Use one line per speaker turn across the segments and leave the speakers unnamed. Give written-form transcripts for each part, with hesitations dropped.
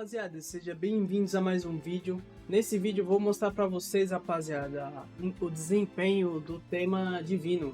rapaziada, sejam bem-vindos a mais um vídeo. Nesse vídeo eu vou mostrar pra vocês, rapaziada, o desempenho do tema divino.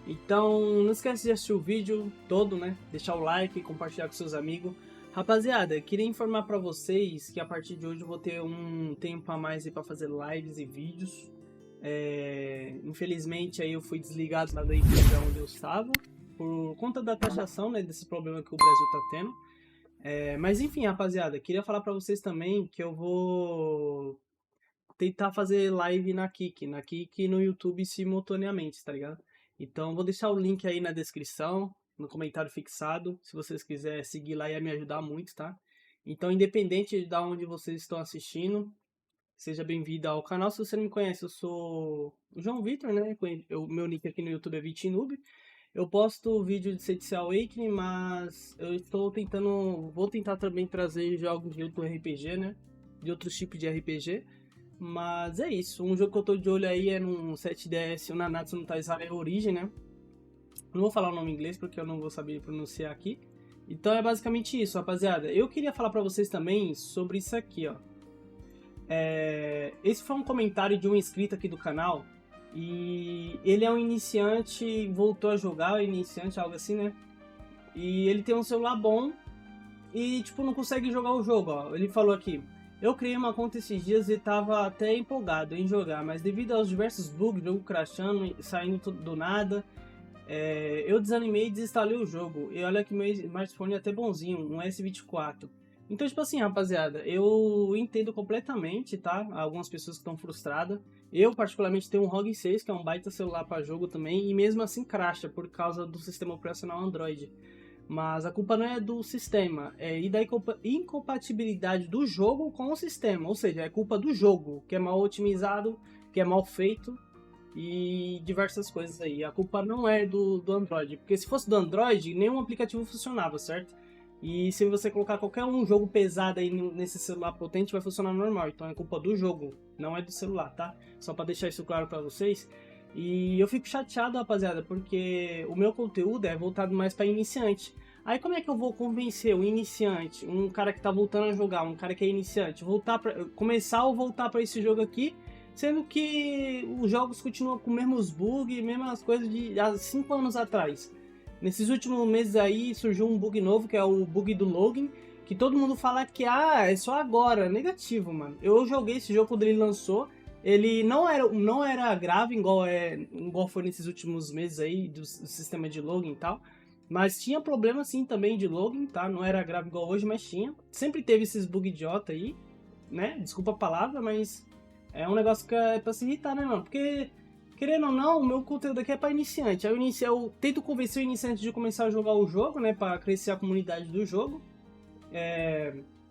Então não esquece de assistir o vídeo todo, né? Deixar o like, compartilhar com seus amigos. Rapaziada, queria informar pra vocês que a partir de hoje eu vou ter um tempo a mais aí pra fazer lives e vídeos. Infelizmente aí eu fui desligado da empresa onde eu estava por conta da taxação, né, desse problema que o Brasil tá tendo. Mas enfim, rapaziada, queria falar pra vocês também que eu vou tentar fazer live na Kick e no YouTube simultaneamente, tá ligado? Então vou deixar o link aí na descrição, no comentário fixado, se vocês quiserem seguir lá, ia me ajudar muito, tá? Então, independente de onde vocês estão assistindo, seja bem-vindo ao canal. Se você não me conhece, eu sou o João Vitor, né? Meu nick aqui no YouTube é VitinNoob. Eu posto vídeo de CTC Awakening, mas eu vou tentar também trazer jogos de outro RPG, né? De outros tipos de RPG. Mas é isso, um jogo que eu tô de olho aí é no 7DS, o Nanatsu no Taizai Origin, né? Não vou falar o nome em inglês porque eu não vou saber pronunciar aqui. Então é basicamente isso, rapaziada. Eu queria falar pra vocês também sobre isso aqui, ó. Esse foi um comentário de um inscrito aqui do canal. E ele é um iniciante, voltou a jogar, iniciante, algo assim, né? E ele tem um celular bom e, tipo, não consegue jogar o jogo, ó. Ele falou aqui: eu criei uma conta esses dias e tava até empolgado em jogar, mas devido aos diversos bugs, jogo crashando, saindo tudo do nada, eu desanimei e desinstalei o jogo. E olha que meu smartphone é até bonzinho, um S24. Então, tipo assim, rapaziada, eu entendo completamente, tá? Algumas pessoas que estão frustradas. Eu, particularmente, tenho um ROG 6, que é um baita celular para jogo também, e mesmo assim crasha por causa do sistema operacional Android. Mas a culpa não é do sistema, e da incompatibilidade do jogo com o sistema. Ou seja, é culpa do jogo, que é mal otimizado, que é mal feito e diversas coisas aí. A culpa não é do Android, porque se fosse do Android, nenhum aplicativo funcionava, certo? E se você colocar qualquer jogo pesado aí nesse celular potente, vai funcionar normal. Então é culpa do jogo, não é do celular, tá? Só pra deixar isso claro pra vocês. E eu fico chateado, rapaziada, porque o meu conteúdo é voltado mais pra iniciante. Aí como é que eu vou convencer um iniciante, um cara que tá voltando a jogar, um cara que é iniciante, começar ou voltar pra esse jogo aqui, sendo que os jogos continuam com os mesmos bugs, mesmas coisas de há 5 anos atrás? Nesses últimos meses aí surgiu um bug novo, que é o bug do login, que todo mundo fala que é só agora. Negativo, mano. Eu joguei esse jogo quando ele lançou, ele não era grave igual foi nesses últimos meses aí do sistema de login e tal, mas tinha problema sim também de login, tá? Não era grave igual hoje, mas tinha. Sempre teve esses bug idiota aí, né? Desculpa a palavra, mas é um negócio que é pra se irritar, né, mano? Porque, querendo ou não, o meu conteúdo aqui é pra iniciante. Aí eu tento convencer o iniciante de começar a jogar o jogo, né? Pra crescer a comunidade do jogo.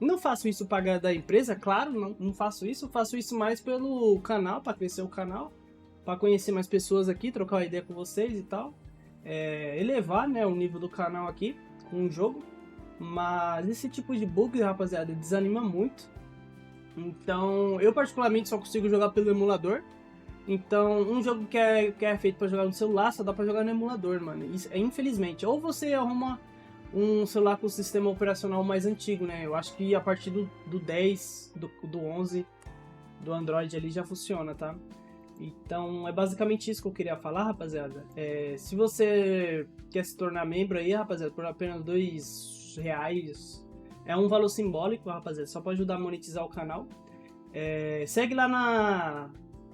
Não faço isso para agradar a empresa, claro, não faço isso. Faço isso mais pelo canal, para crescer o canal, para conhecer mais pessoas aqui, trocar uma ideia com vocês e tal. Elevar, né, o nível do canal aqui com o jogo. Mas esse tipo de bug, rapaziada, desanima muito. Então, eu particularmente só consigo jogar pelo emulador. Então, um jogo que é feito para jogar no celular, só dá para jogar no emulador, mano. Isso infelizmente. Ou você arruma um celular com sistema operacional mais antigo, né? Eu acho que a partir do 10, do 11, do Android ali já funciona, tá? Então, é basicamente isso que eu queria falar, rapaziada. Se você quer se tornar membro aí, rapaziada, por apenas R$2, é um valor simbólico, rapaziada, só para ajudar a monetizar o canal. Segue lá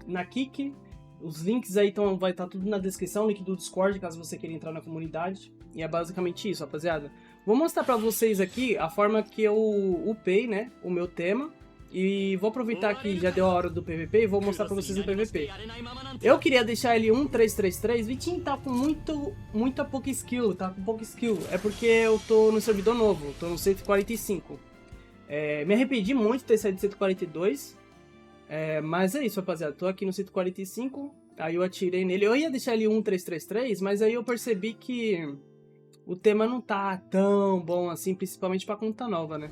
na Kick, os links aí vai estar tudo na descrição, link do Discord, caso você queira entrar na comunidade. E é basicamente isso, rapaziada. Vou mostrar pra vocês aqui a forma que eu upei, né, o meu tema. E vou aproveitar que já deu a hora do PVP e vou mostrar pra vocês o PVP. Eu queria deixar ele 1333. Vitinho tá com muita pouca skill, tá com pouca skill. É porque eu tô no servidor novo, tô no 145. Me arrependi muito de ter saído do 142. Mas é isso, rapaziada. Tô aqui no 145. Aí eu atirei nele. Eu ia deixar ele 1333, mas aí eu percebi que o tema não tá tão bom assim, principalmente pra conta nova, né?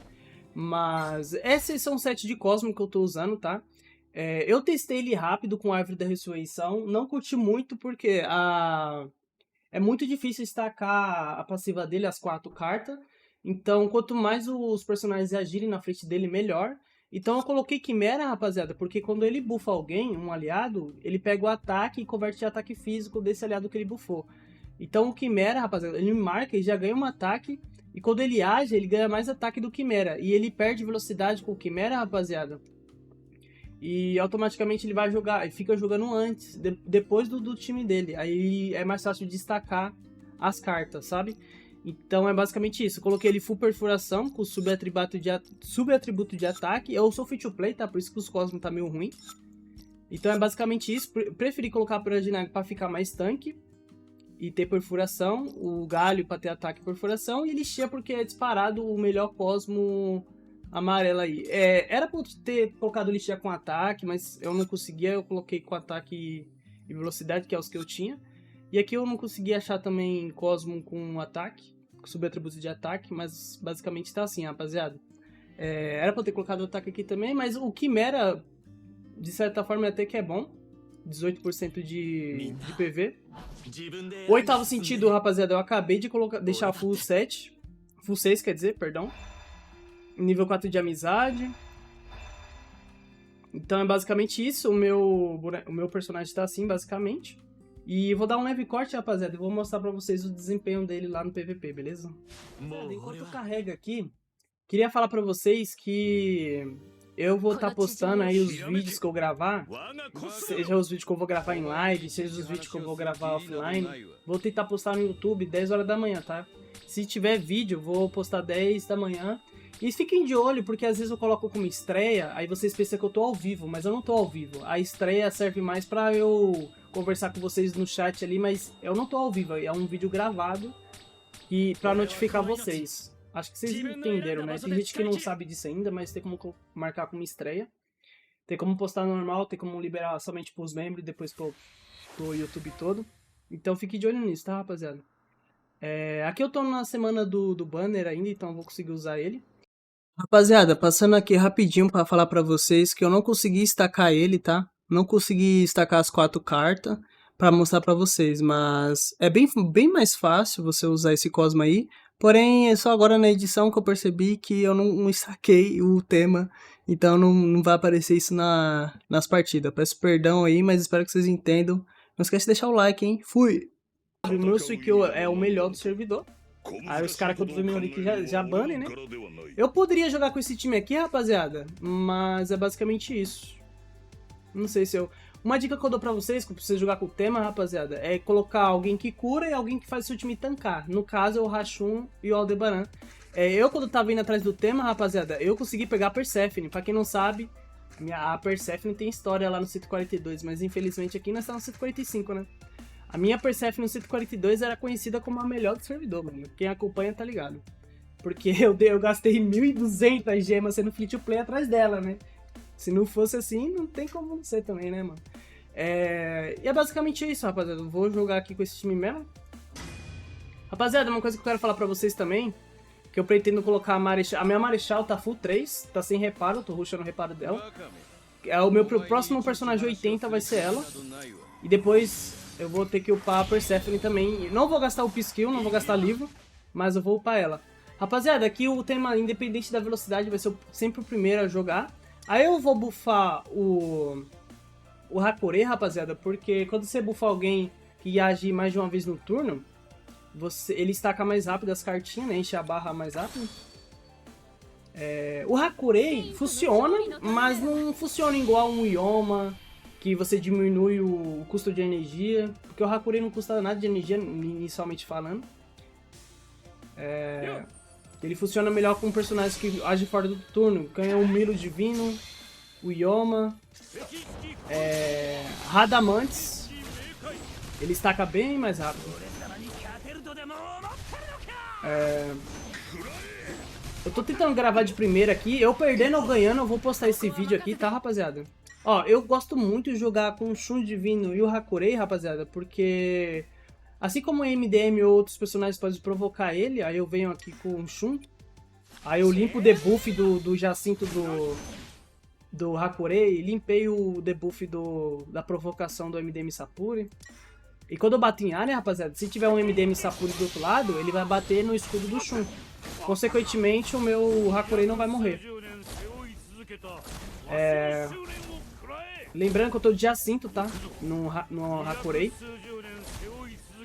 Mas esses são os sets de Cosmo que eu tô usando, tá? Eu testei ele rápido com a Árvore da Ressurreição. Não curti muito porque é muito difícil estacar a passiva dele, as 4 cartas. Então, quanto mais os personagens agirem na frente dele, melhor. Então eu coloquei Quimera, rapaziada, porque quando ele buffa alguém, um aliado, ele pega o ataque e converte em ataque físico desse aliado que ele buffou. Então o Quimera, rapaziada, ele marca e já ganha um ataque. E quando ele age, ele ganha mais ataque do Quimera. E ele perde velocidade com o Quimera, rapaziada. E automaticamente ele vai jogar, ele fica jogando antes, depois do time dele. Aí é mais fácil de destacar as cartas, sabe? Então é basicamente isso. Eu coloquei ele full perfuração com subatributo de ataque. Eu sou free to play, tá? Por isso que os Cosmos tá meio ruim. Então é basicamente isso. Preferi colocar a Pyraginaga pra ficar mais tanque e ter perfuração. O Galho pra ter ataque e perfuração. E Lixia porque é disparado o melhor Cosmo amarelo aí. Era pra eu ter colocado Lixia com ataque, mas eu não conseguia. Eu coloquei com ataque e velocidade, que é os que eu tinha. E aqui eu não consegui achar também Cosmo com ataque, com subatributo de ataque, mas basicamente tá assim, rapaziada. Era pra eu ter colocado o ataque aqui também, mas o Quimera, de certa forma, até que é bom. 18% de PV. O oitavo sentido, rapaziada, eu acabei de deixar full 7. Full 6, quer dizer, perdão. Nível 4 de amizade. Então é basicamente isso. O meu personagem tá assim, basicamente. E vou dar um leve corte, rapaziada, e vou mostrar pra vocês o desempenho dele lá no PVP, beleza? Enquanto carrega aqui, queria falar pra vocês que eu vou estar postando aí os vídeos que eu gravar, seja os vídeos que eu vou gravar em live, seja os vídeos que eu vou gravar offline, vou tentar postar no YouTube 10 horas da manhã, tá? Se tiver vídeo, vou postar 10 da manhã. E fiquem de olho, porque às vezes eu coloco como estreia, aí vocês pensam que eu tô ao vivo, mas eu não tô ao vivo. A estreia serve mais pra eu conversar com vocês no chat ali, mas eu não tô ao vivo, é um vídeo gravado e pra notificar vocês. Acho que vocês entenderam, né? Tem gente que não sabe disso ainda, mas tem como marcar como estreia. Tem como postar normal, tem como liberar somente pros membros e depois pro YouTube todo. Então fique de olho nisso, tá, rapaziada? Aqui eu tô na semana do banner ainda, então eu vou conseguir usar ele. Rapaziada, passando aqui rapidinho pra falar pra vocês que eu não consegui estacar ele, tá? Não consegui estacar as 4 cartas pra mostrar pra vocês, mas é bem mais fácil você usar esse Cosmo aí. Porém, é só agora na edição que eu percebi que eu não estaquei o tema, então não vai aparecer isso nas partidas. Peço perdão aí, mas espero que vocês entendam. Não esquece de deixar o like, hein? Fui! O meu Suikyo é o melhor do servidor. Aí os caras que eu tô vendo aqui já banem, né? Eu poderia jogar com esse time aqui, rapaziada, mas é basicamente isso. Não sei se eu... Uma dica que eu dou pra vocês, que precisa jogar com o tema, rapaziada, é colocar alguém que cura e alguém que faz o seu time tancar. No caso, é o Rashun e o Aldebaran. Eu, quando tava indo atrás do tema, rapaziada, eu consegui pegar a Persephone. Pra quem não sabe, a Persephone tem história lá no 142, mas infelizmente aqui nós estamos no 145, né? A minha Persephone no 142 era conhecida como a melhor do servidor, mano. Quem acompanha tá ligado. Porque eu gastei 1.200 gemas sendo free to play atrás dela, né? Se não fosse assim, não tem como não ser também, né, mano? E é basicamente isso, rapaziada. Eu vou jogar aqui com esse time mesmo. Rapaziada, uma coisa que eu quero falar pra vocês também, que eu pretendo colocar a Marechal. A minha Marechal tá full 3, tá sem reparo, eu tô rushando o reparo dela. O meu próximo personagem 80 vai ser ela. E depois eu vou ter que upar a Persephone também. Não vou gastar o P-Skill, não vou gastar livro, mas eu vou upar ela. Rapaziada, aqui o tema, independente da velocidade, vai ser sempre o primeiro a jogar. Aí eu vou buffar o Hakure, rapaziada, porque quando você buffar alguém que age mais de uma vez no turno, ele estaca mais rápido as cartinhas, né? Enche a barra mais rápido. O Hakure funciona, mas não funciona igual um Yoma, que você diminui o custo de energia, porque o Hakure não custa nada de energia, inicialmente falando. Ele funciona melhor com personagens que agem fora do turno. Ganha o Milo Divino, o Yoma, Radamantes. Ele estaca bem mais rápido. Eu tô tentando gravar de primeira aqui. Eu perdendo ou ganhando, eu vou postar esse vídeo aqui, tá, rapaziada? Ó, eu gosto muito de jogar com o Shun Divino e o Hakure, rapaziada, porque... Assim como o MDM ou outros personagens podem provocar ele, aí eu venho aqui com o Shun. Aí eu limpo o debuff do Jacinto do Hakure e limpei o debuff da provocação do MDM Sapuri. E quando eu bato em área, rapaziada, se tiver um MDM Sapuri do outro lado, ele vai bater no escudo do Shun. consequentemente o meu Hakurei não vai morrer. Lembrando que eu tô de Jacinto, tá? No Hakurei.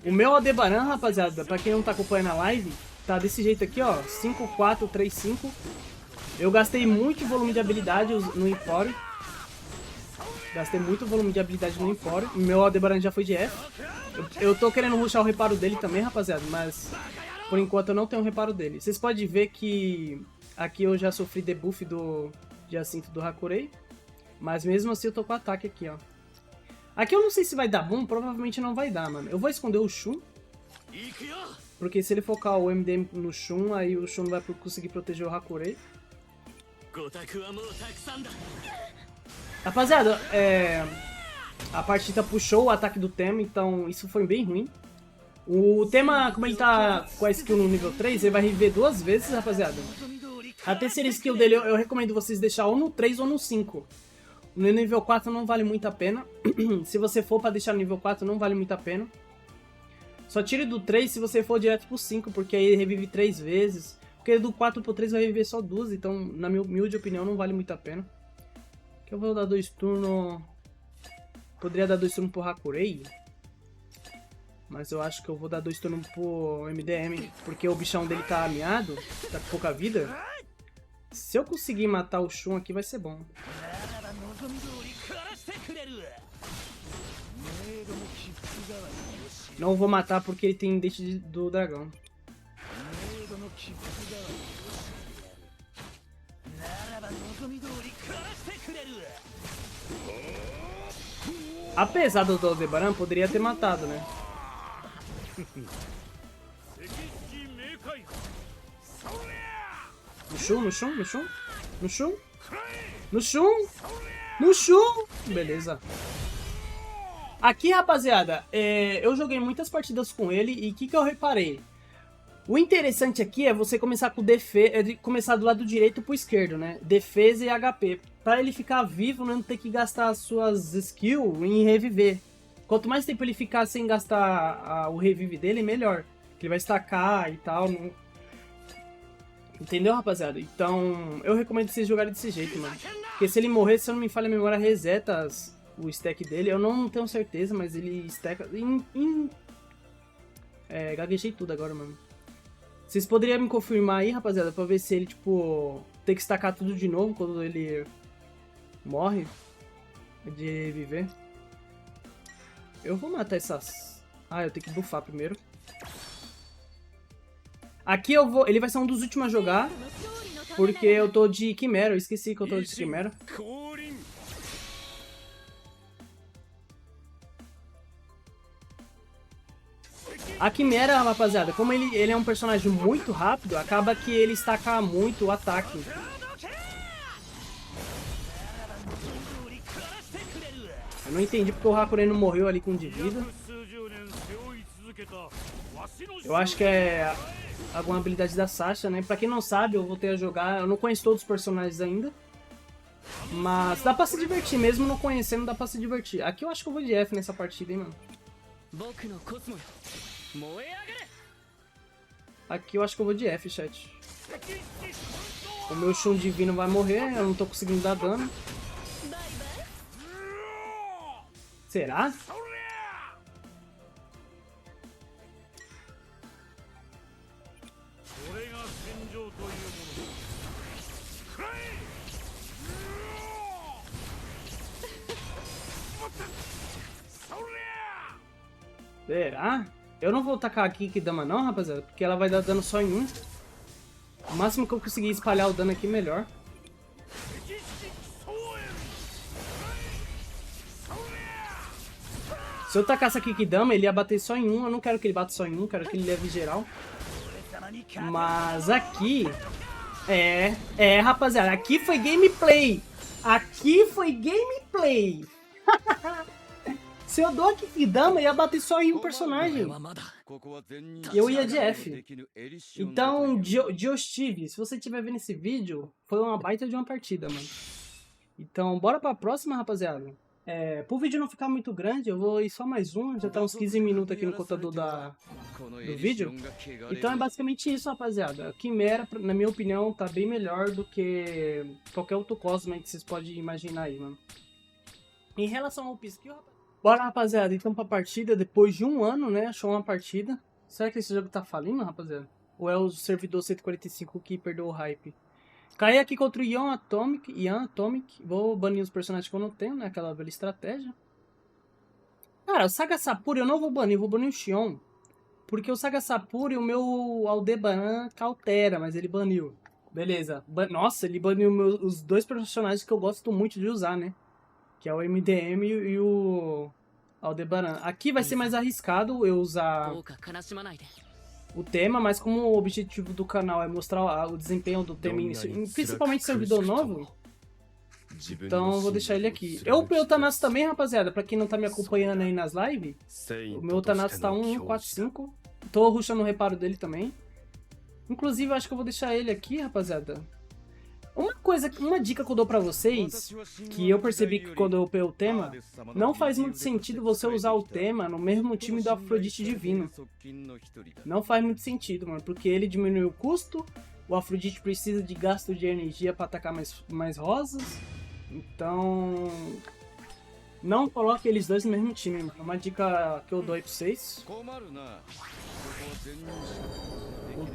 O meu Aldebaran, rapaziada, pra quem não tá acompanhando a live, tá desse jeito aqui, ó. 5, 4, 3, 5. Eu gastei muito volume de habilidade no Empório. Gastei muito volume de habilidade no Empório. Meu Aldebaran já foi de F. Eu tô querendo rushar o reparo dele também, rapaziada, mas por enquanto eu não tenho o reparo dele. Vocês podem ver que aqui eu já sofri debuff do Jacinto do Hakurei. Mas mesmo assim eu tô com ataque aqui, ó. Aqui eu não sei se vai dar bom, provavelmente não vai dar, mano. Eu vou esconder o Shun. Porque se ele focar o MDM no Shun, aí o Shun não vai conseguir proteger o Hakurei. Rapaziada, a partida puxou o ataque do Tema, então isso foi bem ruim. O Tema, como ele tá com a skill no nível 3, ele vai reviver 2 vezes, rapaziada. A terceira skill dele eu recomendo vocês deixar ou no 3 ou no 5. No nível 4 não vale muito a pena. Se você for pra deixar no nível 4, não vale muito a pena. Só tire do 3 se você for direto pro 5, porque aí ele revive 3 vezes. Porque do 4 pro 3 vai reviver só 2, então na minha humilde opinião não vale muito a pena. Aqui eu vou dar 2 turnos... Poderia dar 2 turnos pro Hakurei. Mas eu acho que eu vou dar 2 turnos pro MDM, porque o bichão dele tá ameaçado, tá com pouca vida. Se eu conseguir matar o Shun aqui vai ser bom. Não vou matar porque ele tem dente do dragão. Apesar do Aldebaran, poderia ter matado, né? No Shun, no Shun, no Shun, no Shun, no Shun, no Shun. Beleza. Aqui, rapaziada, eu joguei muitas partidas com ele e o que eu reparei? O interessante aqui é você começar com começar do lado direito pro esquerdo, né? Defesa e HP. Pra ele ficar vivo, não ter que gastar as suas skills em reviver. Quanto mais tempo ele ficar sem gastar o revive dele, melhor. Ele vai estacar e tal. Não... Entendeu, rapaziada? Então, eu recomendo vocês jogarem desse jeito, mano. Porque se ele morrer, se eu não me falha a memória, reseta o stack dele. Eu não tenho certeza, mas ele stacka... gaguejei tudo agora, mano. Vocês poderiam me confirmar aí, rapaziada, pra ver se ele, tipo, tem que estacar tudo de novo quando ele morre de reviver. Eu vou matar essas... Ah, eu tenho que buffar primeiro. Aqui eu vou... Ele vai ser um dos últimos a jogar, porque eu tô de Quimera. Eu esqueci que eu tô de Quimera. A Quimera, rapaziada, como ele é um personagem muito rápido, acaba que ele estaca muito o ataque. Eu não entendi porque o Hakurei não morreu ali com de vida. Eu acho que é alguma habilidade da Sasha, né? Pra quem não sabe, eu voltei a jogar. Eu não conheço todos os personagens ainda. Mas dá pra se divertir, mesmo não conhecendo, dá pra se divertir. Aqui eu acho que eu vou de F nessa partida, hein, mano. Aqui eu acho que eu vou de F, chat. O meu Shun divino vai morrer, eu não tô conseguindo dar dano. Será? Será? Eu não vou tacar aqui Kidama não, rapaziada, porque ela vai dar dano só em um. O máximo que eu conseguir espalhar o dano aqui, melhor. Se eu tacasse aqui Kidama, ele ia bater só em um. Eu não quero que ele bata só em um, quero que ele leve geral. Mas aqui... rapaziada, aqui foi gameplay. Aqui foi gameplay. Se eu dou aqui Kidama, ia bater só em um personagem. Eu ia de F. Então, Diostive, se você estiver vendo esse vídeo, foi uma baita de uma partida, mano. Então, bora pra próxima, rapaziada. Pro vídeo não ficar muito grande, eu vou ir só mais um, já tá uns 15 minutos aqui no contador do vídeo. Então é basicamente isso, rapaziada. A Quimera, na minha opinião, tá bem melhor do que qualquer outro Cosmo que vocês podem imaginar aí, mano. Em relação ao P-Skill, bora, rapaziada, então pra partida, depois de um ano, né, achou uma partida. Será que esse jogo tá falindo, rapaziada? Ou é o servidor 145 que perdeu o hype? Caí aqui contra o Ian Atomic. Vou banir os personagens que eu não tenho, né? Aquela velha estratégia. Cara, o Saga Sapura eu não vou banir, vou banir o Xion. Porque o Saga Sapura e o meu Aldebaran cautera, mas ele baniu. Beleza. Nossa, ele baniu os dois personagens que eu gosto muito de usar, né? Que é o MDM e o Aldebaran. Aqui vai ser mais arriscado eu usar o tema, mas como o objetivo do canal é mostrar o desempenho do tema, principalmente servidor novo, então eu vou deixar ele aqui. Eu upei o Thanatos também, rapaziada, pra quem não tá me acompanhando aí nas lives, o meu Thanatos tá 1.145, tô rushando o reparo dele também. Inclusive, eu acho que eu vou deixar ele aqui, rapaziada. Uma dica que eu dou pra vocês, que eu percebi que quando eu upei o tema, não faz muito sentido você usar o tema no mesmo time do Afrodite Divino. Não faz muito sentido, mano, porque ele diminui o custo, o Afrodite precisa de gasto de energia pra atacar mais rosas, então não coloque eles dois no mesmo time, mano. Uma dica que eu dou aí pra vocês.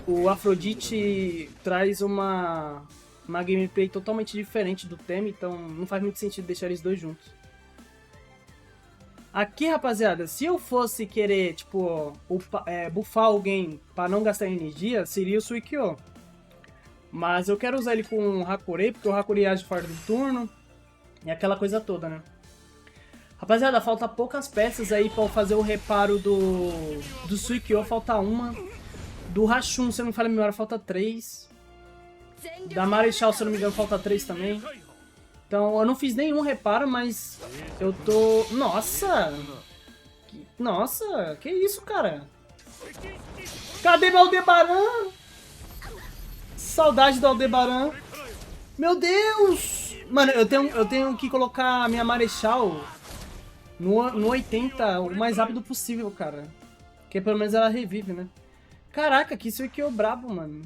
O Afrodite traz uma gameplay totalmente diferente do tema, então não faz muito sentido deixar eles dois juntos. Aqui, rapaziada, se eu fosse querer, tipo, buffar alguém pra não gastar energia, seria o Suikyo. Mas eu quero usar ele com o Hakurei, porque o Hakurei age fora do turno, e aquela coisa toda, né? Rapaziada, falta poucas peças aí pra eu fazer o reparo do Suikyo, falta uma. Do Rashun, se eu não me falha a memória, falta 3. Da Marechal, se eu não me engano, falta 3 também. Então, eu não fiz nenhum reparo, mas eu tô... Nossa! Nossa, que isso, cara? Cadê meu Aldebaran? Saudade do Aldebaran. Meu Deus! Mano, eu tenho que colocar a minha Marechal no 80 o mais rápido possível, cara. Porque pelo menos ela revive, né? Caraca, que isso aqui é o brabo, mano.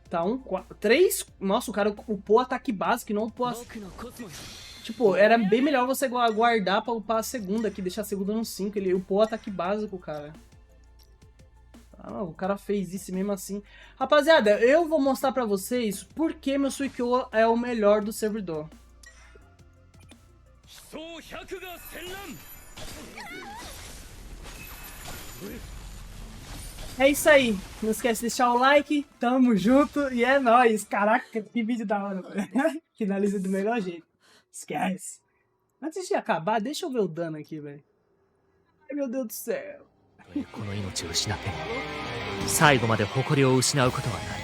Tá, 3. Nossa, o cara upou ataque básico e não upou... Tipo, era bem melhor você guardar pra upar a segunda aqui, deixar a segunda no 5. Ele upou ataque básico, cara. Ah, o cara fez isso mesmo assim. Rapaziada, eu vou mostrar pra vocês por que meu Suikyo é o melhor do servidor. É isso aí, não esquece de deixar o like, tamo junto e é nóis. Caraca, que vídeo da hora, velho. Finaliza do melhor jeito. Esquece. Antes de acabar, deixa eu ver o dano aqui, velho. Ai, meu Deus do céu. この命を失っても最後まで誇りを失うことはない。